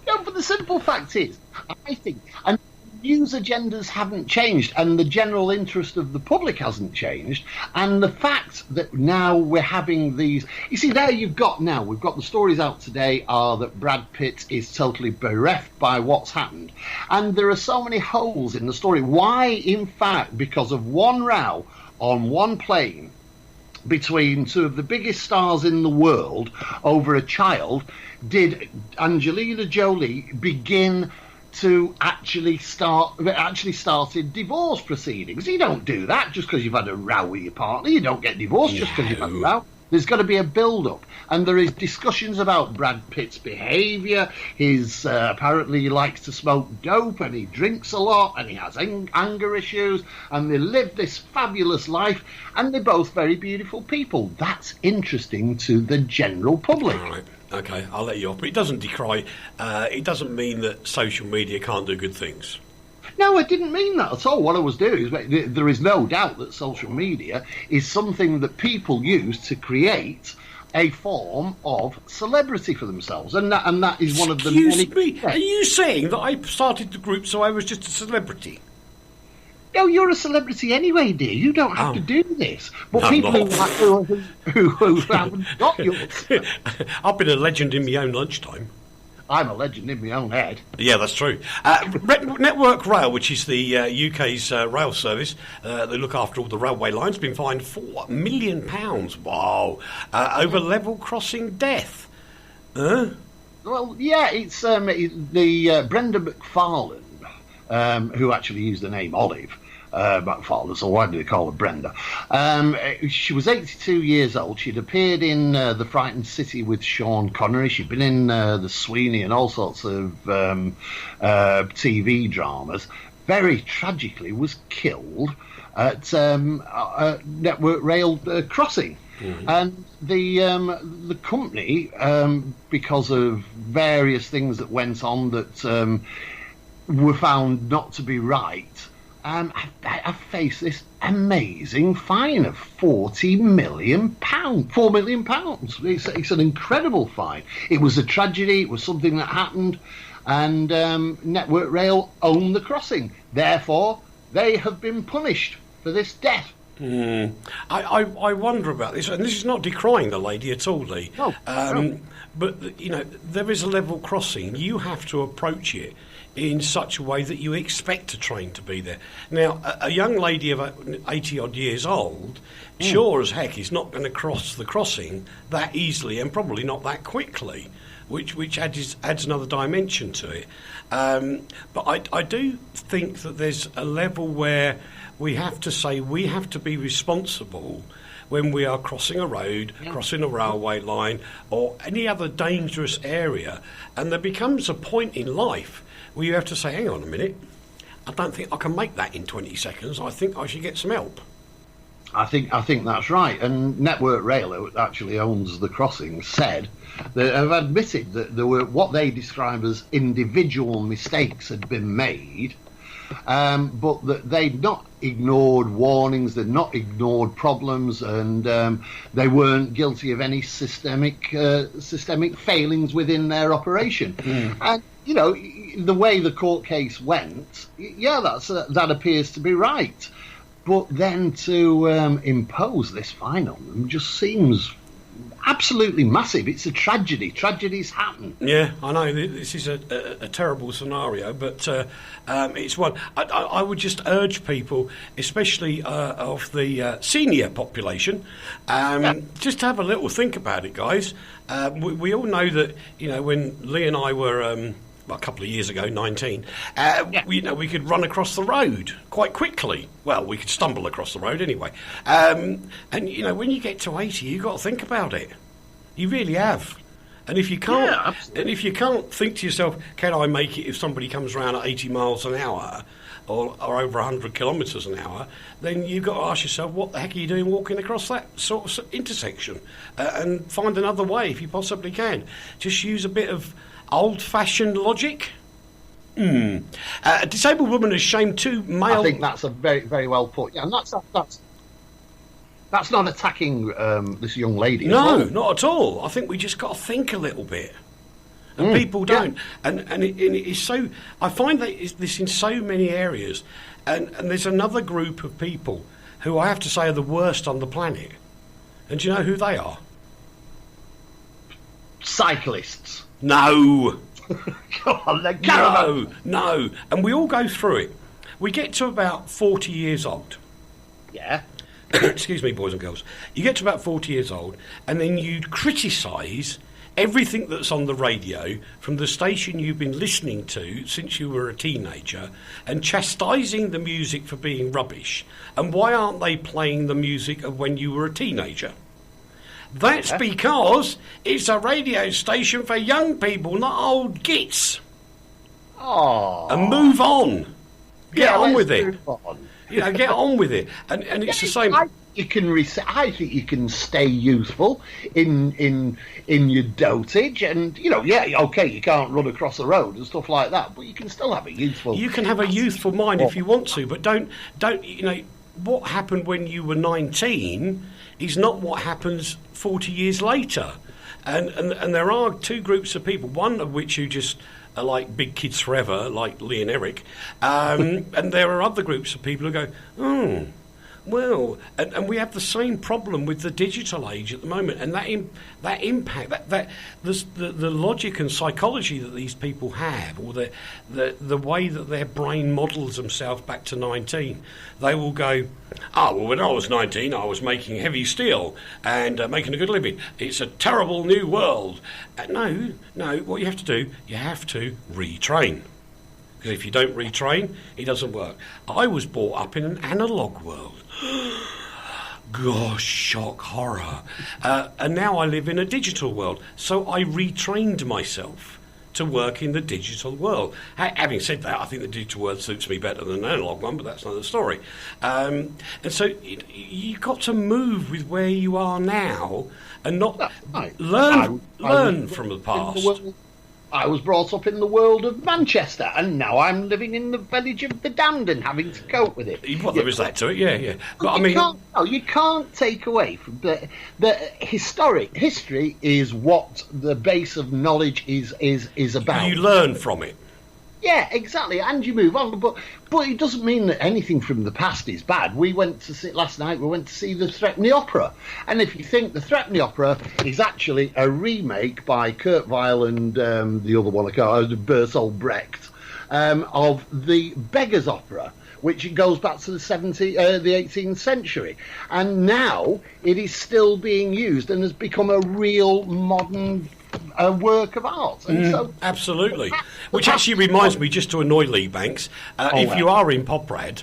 No, but the simple fact is, I think, and news agendas haven't changed, and the general interest of the public hasn't changed, and the fact that now we're having these... You see, we've got the stories out today are that Brad Pitt is totally bereft by what's happened, and there are so many holes in the story. Why, in fact, because of one row on one plane between two of the biggest stars in the world over a child, did Angelina Jolie begin to actually started divorce proceedings? You don't do that just because you've had a row with your partner. You don't get divorced just because you've had a row. There's got to be a build-up, and there is discussions about Brad Pitt's behaviour. Apparently he likes to smoke dope, and he drinks a lot, and he has anger issues, and they live this fabulous life, and they're both very beautiful people. That's interesting to the general public. All right. Okay, I'll let you off, but it doesn't it doesn't mean that social media can't do good things. No, I didn't mean that at all. What I was doing is, there is no doubt that social media is something that people use to create a form of celebrity for themselves, and that is one of the many... Excuse me, are you saying that I started the group so I was just a celebrity? No, you're a celebrity anyway, dear. You don't have to do this. But No, people who haven't got yours... I've been a legend in my own lunchtime. I'm a legend in my own head. Yeah, that's true. Network Rail, which is the UK's rail service, they look after all the railway lines, been fined £4 million. Wow. Over level crossing death. Well, yeah, it's the Brenda McFarlane, who actually used the name Olive, my father, so why do they call her Brenda? She was 82 years old. She'd appeared in The Frightened City with Sean Connery. She'd been in The Sweeney and all sorts of TV dramas. Very tragically was killed at Network Rail crossing. Mm-hmm. And the company, because of various things that went on that were found not to be right, I faced this amazing fine of £4 million. It's an incredible fine. It was a tragedy. It was something that happened, and Network Rail owned the crossing. Therefore, they have been punished for this death. I wonder about this, and this is not decrying the lady at all, Leigh. No, no. But you know, there is a level crossing. You have to approach it in such a way that you expect a train to be there. Now, a young lady of 80-odd years old, sure as heck, is not going to cross the crossing that easily and probably not that quickly, which adds another dimension to it. But I do think that there's a level where we have to say we have to be responsible when we are crossing a road, crossing a railway line, or any other dangerous area, and there becomes a point in life where you have to say, hang on a minute, I don't think I can make that in 20 seconds. I think I should get some help. I think that's right. And Network Rail, who actually owns the crossing, said they have admitted that there were what they describe as individual mistakes had been made, but that they'd not ignored warnings, they'd not ignored problems, and they weren't guilty of any systemic failings within their operation. And you know, the way the court case went, that appears to be right. But then to impose this fine on them just seems absolutely massive. It's a tragedy. Tragedies happen. Yeah, I know. This is a terrible scenario, but it's one. I would just urge people, especially of the senior population, just to have a little think about it, guys. We all know that, you know, when Leigh and I were... a couple of years ago, 19, we could run across the road quite quickly. Well, we could stumble across the road anyway. And, you know, when you get to 80, you've got to think about it. You really have. And if you can't, think to yourself, can I make it if somebody comes around at 80 miles an hour or over 100 kilometres an hour, then you've got to ask yourself, what the heck are you doing walking across that sort of intersection? And find another way if you possibly can. Just use a bit of old-fashioned logic. A disabled woman has shamed two male... I think that's a very, very well put. Yeah, and that's not attacking this young lady. No, not at all. I think we just got to think a little bit. And people don't. Yeah. And it is so... I find that this in so many areas. And there's another group of people who I have to say are the worst on the planet. And do you know who they are? Cyclists. No. Come on, then, no. And we all go through it. We get to about 40 years old. Yeah. Excuse me, boys and girls. You get to about 40 years old, and then you criticise everything that's on the radio from the station you've been listening to since you were a teenager, and chastising the music for being rubbish. And why aren't they playing the music of when you were a teenager? That's because it's a radio station for young people, not old gits. Oh. And move on. Get on with it. Move on. You know, get on with it. And it's the same. I think you can stay youthful in your dotage, and you know, you can't run across the road and stuff like that, but you can still have a youthful. You can have a youthful mind if you want to, but don't. You know, what happened when you were 19 is not what happens 40 years later. And there are two groups of people, one of which who just are like big kids forever, like Leigh and Eric, and there are other groups of people who go, well, and we have the same problem with the digital age at the moment, and that impact, the logic and psychology that these people have, or the way that their brain models themselves back to 19, they will go, well, when I was 19, I was making heavy steel and making a good living. It's a terrible new world. No, what you have to do, you have to retrain. Because if you don't retrain, it doesn't work. I was brought up in an analogue world. Gosh, shock, horror. And now I live in a digital world. So I retrained myself to work in the digital world. Having said that, I think the digital world suits me better than the analogue one, but that's another story. And so you've got to move with where you are now and not learn from the past. I was brought up in the world of Manchester, and now I'm living in the village of the damned and having to cope with it. Well, there is that to it, yeah. But you can't take away from the history is what the base of knowledge is about. You learn from it. Yeah, exactly, and you move on. But it doesn't mean that anything from the past is bad. Last night we went to see the Threepenny Opera, and if you think the Threepenny Opera is actually a remake by Kurt Weill and the other one, Bertolt Brecht, of the Beggar's Opera, which goes back to the 18th century, and now it is still being used and has become a real modern work of art. And absolutely. Which actually reminds me, just to annoy Leigh Banks, you are in Poprad,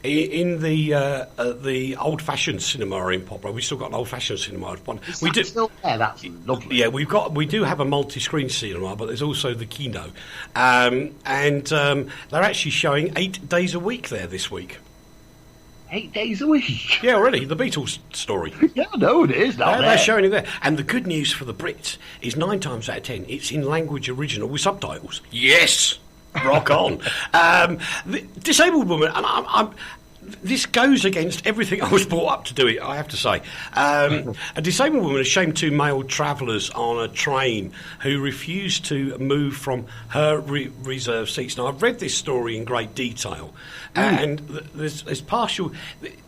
in the old-fashioned cinema in Poprad, we've still got an old-fashioned cinema. Still there? That's lovely. Yeah, we do have a multi-screen cinema, but there's also the Kino, and they're actually showing 8 days a week there this week. 8 days a week? Yeah, already. The Beatles story. Yeah, no, it is. They're showing it there. And the good news for the Brits is 9 times out of 10, it's in language original with subtitles. Yes! Rock on. The disabled woman, and this goes against everything I was brought up to do it, I have to say. A disabled woman has shamed 2 male travellers on a train who refused to move from her reserved seats. Now, I've read this story in great detail, and there's partial...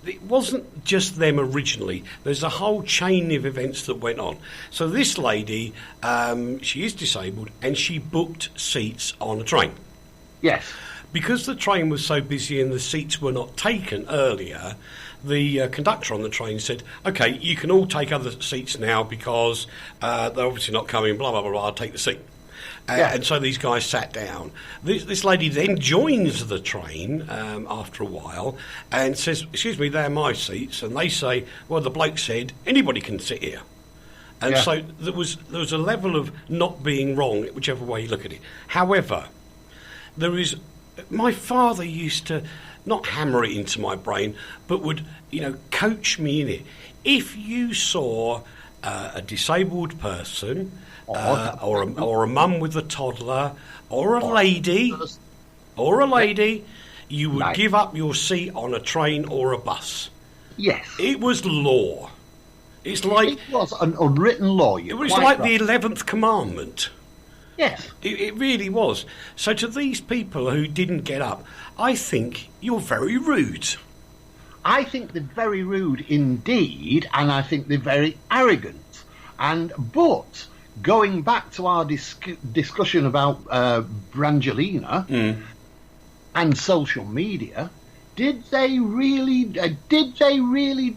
It wasn't just them originally. There's a whole chain of events that went on. So this lady, she is disabled, and she booked seats on a train. Yes. Because the train was so busy and the seats were not taken earlier, the conductor on the train said, OK, you can all take other seats now because they're obviously not coming, blah, blah, blah, I'll take the seat. And so these guys sat down. This lady then joins the train after a while and says, excuse me, they're my seats. And they say, well, the bloke said, anybody can sit here. And so there was a level of not being wrong, whichever way you look at it. However, there is... My father used to not hammer it into my brain, but would, coach me in it. If you saw a disabled person, or a mum with a toddler, or a lady, you would give up your seat on a train or a bus. Yes, it was law. It was an unwritten law. It was like the 11th commandment. Yes. It really was. So to these people who didn't get up, I think you're very rude. I think they're very rude indeed, and I think they're very arrogant. But going back to our discussion about Brangelina and social media, did they really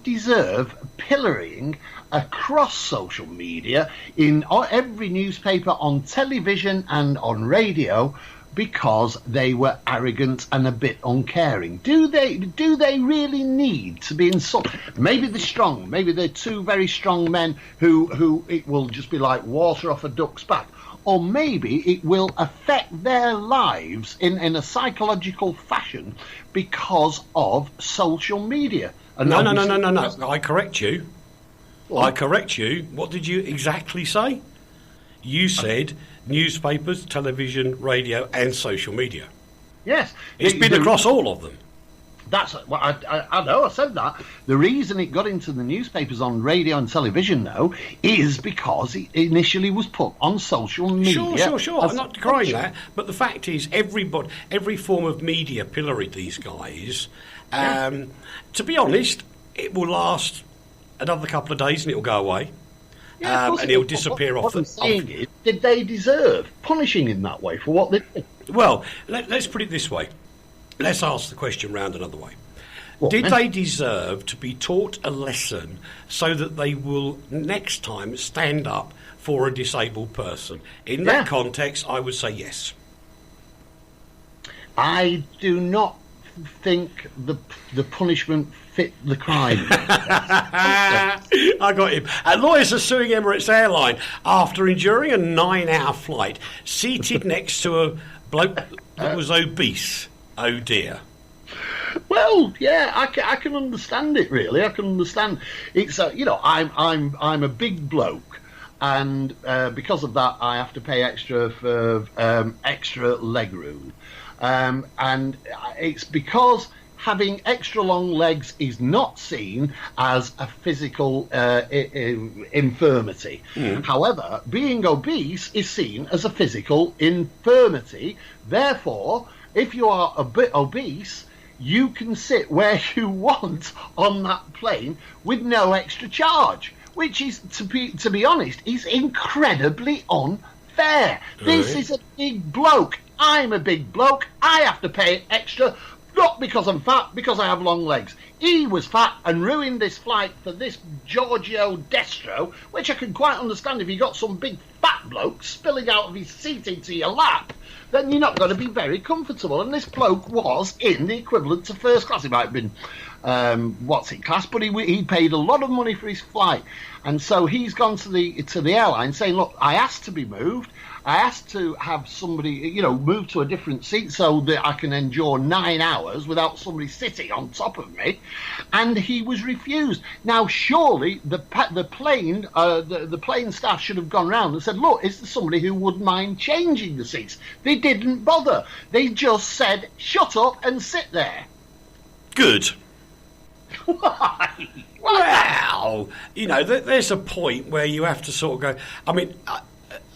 deserve pillorying across social media in every newspaper, on television and on radio, because they were arrogant and a bit uncaring? Do they really need to be insulted? Maybe they're strong. Maybe they're 2 very strong men who it will just be like water off a duck's back. Or maybe it will affect their lives in a psychological fashion because of social media. And no. I correct you. What? I correct you. What did you exactly say? You said newspapers, television, radio, and social media. Yes. It's been across all of them. That's well, I know, I said that. The reason it got into the newspapers, on radio and television, though, is because it initially was put on social media. Sure. I'm not decrying that. But the fact is, every form of media pilloried these guys. To be honest, it will last another couple of days and it'll go away. And he'll disappear off the... What I'm saying is, did they deserve punishing in that way for what they did? Well, let's put it this way. Let's ask the question round another way. Did they deserve to be taught a lesson so that they will next time stand up for a disabled person? In that context, I would say yes. I do not think the punishment fit the crime. I got him. Lawyers are suing Emirates Airline after enduring a 9-hour flight seated next to a bloke that was obese. Oh dear. Well, yeah, I can understand it. Really, I can understand. It's I'm a big bloke, and because of that, I have to pay extra for extra leg room, and it's because having extra long legs is not seen as a physical infirmity. However, being obese is seen as a physical infirmity. Therefore, if you are a bit obese, you can sit where you want on that plane with no extra charge, which is, to be honest, is incredibly unfair. This is a big bloke. I'm a big bloke. I have to pay extra, not because I'm fat, because I have long legs. He was fat and ruined this flight for this Giorgio Destro, which I can quite understand. If you got some big fat bloke spilling out of his seat into your lap, then you're not going to be very comfortable. And this bloke was in the equivalent to first class. He might have been, class, but he paid a lot of money for his flight. And so he's gone to the airline saying, look, I asked to be moved. I asked to have somebody, move to a different seat so that I can endure 9 hours without somebody sitting on top of me, and he was refused. Now, surely the plane staff should have gone round and said, "Look, is there somebody who wouldn't mind changing the seats?" They didn't bother. They just said, "Shut up and sit there." Good. Why? Well, there's a point where you have to sort of go. I mean,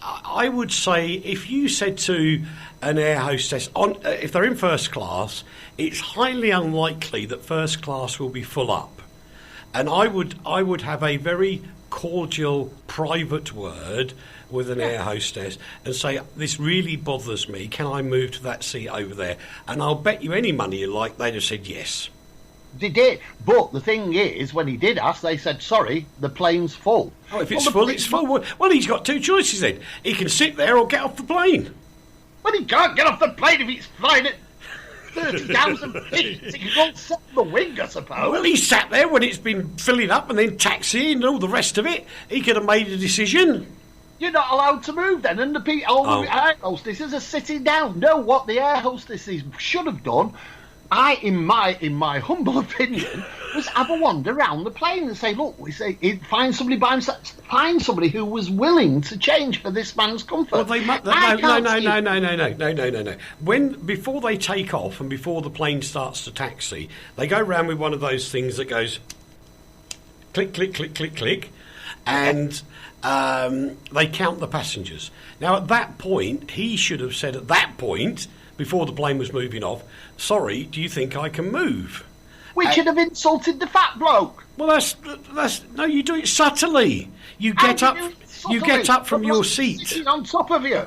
I would say if you said to an air hostess, if they're in first class, it's highly unlikely that first class will be full up. And I would have a very cordial, private word with an air hostess and say, this really bothers me, can I move to that seat over there? And I'll bet you any money you like, they'd have said yes. They did, but the thing is, when he did ask, they said, sorry, the plane's full. Oh, if it's full, it's full. Well, he's got two choices then. He can sit there or get off the plane. Well, he can't get off the plane if he's flying at 30,000 feet. He can go sit on the wing, I suppose. Well, he sat there when it's been filling up and then taxiing and all the rest of it. He could have made a decision. You're not allowed to move then, and the air hostesses are sitting down. No, what the air hostesses should have done, in my humble opinion, was have a wander around the plane and say, look, find somebody who was willing to change for this man's comfort. Well, no. Before they take off and before the plane starts to taxi, they go around with one of those things that goes click, click, click, click, click, and they count the passengers. Now, at that point, he should have said before the plane was moving off, sorry, do you think I can move? Which should have insulted the fat bloke. Well, that's no, you do it subtly. You get up from your seat. Sitting on top of you.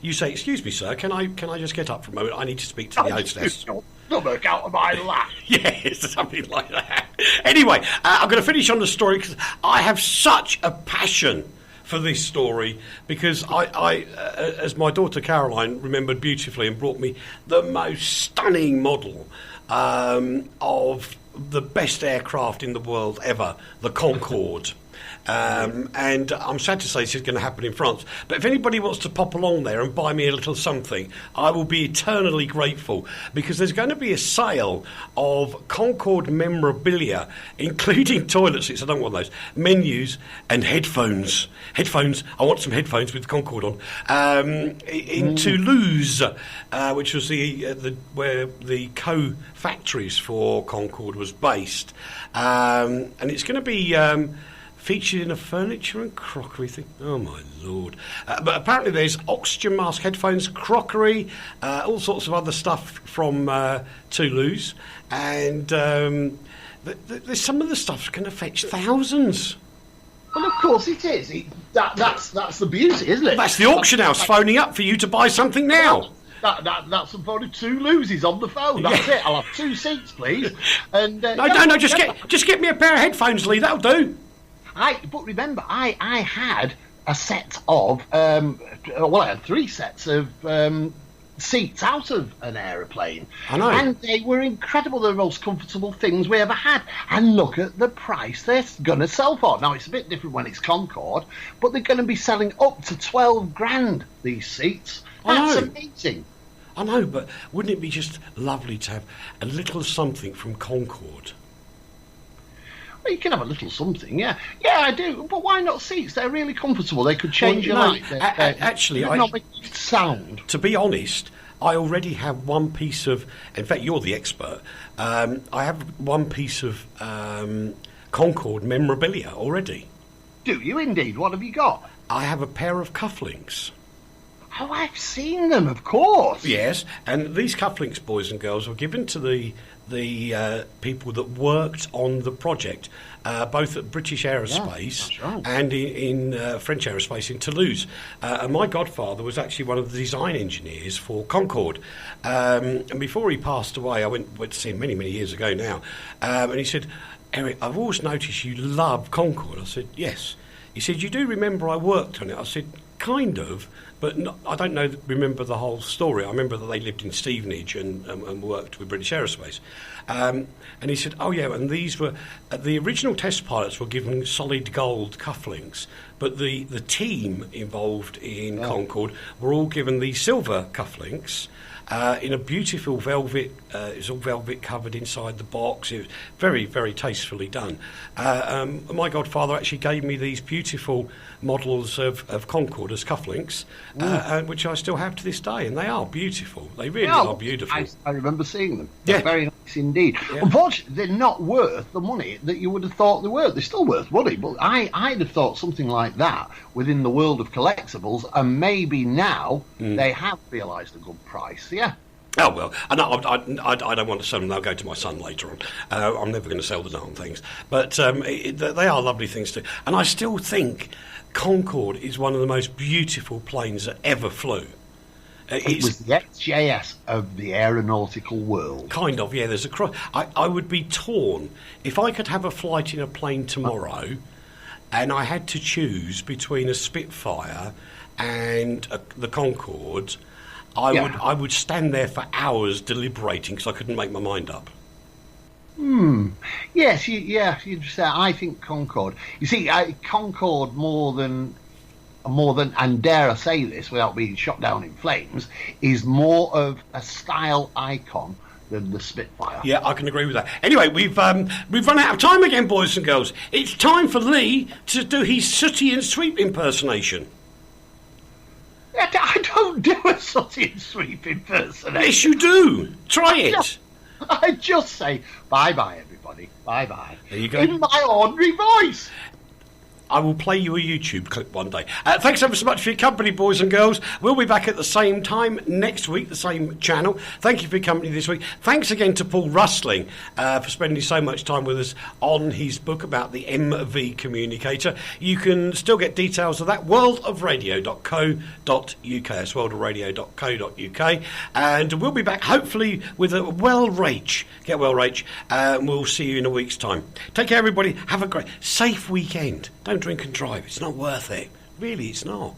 You say, excuse me, sir, can I just get up for a moment? I need to speak to the hostess. Your stomach out of my lap. Yes, something like that. Anyway, I'm going to finish on the story because I have such a passion for this story, because I as my daughter Caroline remembered beautifully and brought me the most stunning model of the best aircraft in the world ever, the Concorde. And I'm sad to say this is going to happen in France. But if anybody wants to pop along there and buy me a little something, I will be eternally grateful, because there's going to be a sale of Concorde memorabilia, including toilet seats. I don't want those. Menus and headphones. Headphones. I want some headphones with Concorde on. In Toulouse, which was where the co-factories for Concorde was based. And it's going to be featured in a furniture and crockery thing. Oh, my Lord. But apparently there's oxygen mask, headphones, crockery, all sorts of other stuff from Toulouse. And there's some of the stuff's going to fetch thousands. Well, of course it is. That's the beauty, isn't it? That's the auction house phoning up for you to buy something now. That's the phone of Toulouse's on the phone. That's it. I'll have 2 seats, please. And no. Just get me a pair of headphones, Leigh. That'll do. But remember, I had a set of I had 3 sets of seats out of an aeroplane. I know. And they were incredible. They're the most comfortable things we ever had. And look at the price they're going to sell for. Now, it's a bit different when it's Concorde, but they're going to be selling up to 12 grand, these seats. That's amazing. I know, but wouldn't it be just lovely to have a little something from Concorde? Well, you can have a little something, yeah. Yeah, I do. But why not seats? They're really comfortable. They could change your life. Actually, not make sound. To be honest, I already have one piece of... In fact, you're the expert. I have one piece of Concorde memorabilia already. Do you indeed? What have you got? I have a pair of cufflinks. Oh, I've seen them, of course. Yes, and these cufflinks, boys and girls, were given to the people that worked on the project, both at British Aerospace and in French Aerospace in Toulouse. And my godfather was actually one of the design engineers for Concorde. And before he passed away, I went to see him many, many years ago now, and he said, "Eric, I've always noticed you love Concorde." I said, "Yes." He said, "You do remember I worked on it?" I said, "Kind of. But I don't remember the whole story. I remember that they lived in Stevenage and worked with British Aerospace." And he said, "Oh, yeah, and these were... the original test pilots were given solid gold cufflinks, but the team involved in Concorde were all given the silver cufflinks in a beautiful velvet... it was all velvet covered inside the box. It was very, very tastefully done. My godfather actually gave me these beautiful models of Concorde as cufflinks, which I still have to this day, and they are beautiful. They really are beautiful. I remember seeing them. They're very nice indeed. Yeah. Unfortunately, they're not worth the money that you would have thought they were. They're still worth money, but I'd have thought something like that within the world of collectibles, and maybe now they have realised a good price. Yeah. Oh, well, and I don't want to sell them. They'll go to my son later on. I'm never going to sell the darn things. But they are lovely things too. And I still think Concorde is one of the most beautiful planes that ever flew. It was the XJS of the aeronautical world. Kind of, yeah. There's a I would be torn. If I could have a flight in a plane tomorrow and I had to choose between a Spitfire and the Concorde... I would stand there for hours deliberating because I couldn't make my mind up. Yes, you'd say, I think Concorde. You see, Concorde more than, and dare I say this without being shot down in flames, is more of a style icon than the Spitfire. Yeah, I can agree with that. Anyway, we've run out of time again, boys and girls. It's time for Leigh to do his sooty and sweep impersonation. I don't do a sooty and sweep impersonation. Yes, you do. Try it. I just say, bye-bye, everybody. Bye-bye. There you go. In my ordinary voice. I will play you a YouTube clip one day. Thanks ever so much for your company, boys and girls. We'll be back at the same time next week, the same channel. Thank you for your company this week. Thanks again to Paul Rustling for spending so much time with us on his book about the MV communicator. You can still get details of that, worldofradio.co.uk. That's worldofradio.co.uk. And we'll be back, hopefully, with a well-rach. Get well, Rach. And we'll see you in a week's time. Take care, everybody. Have a great, safe weekend. Don't drink and drive. It's not worth it. Really, it's not.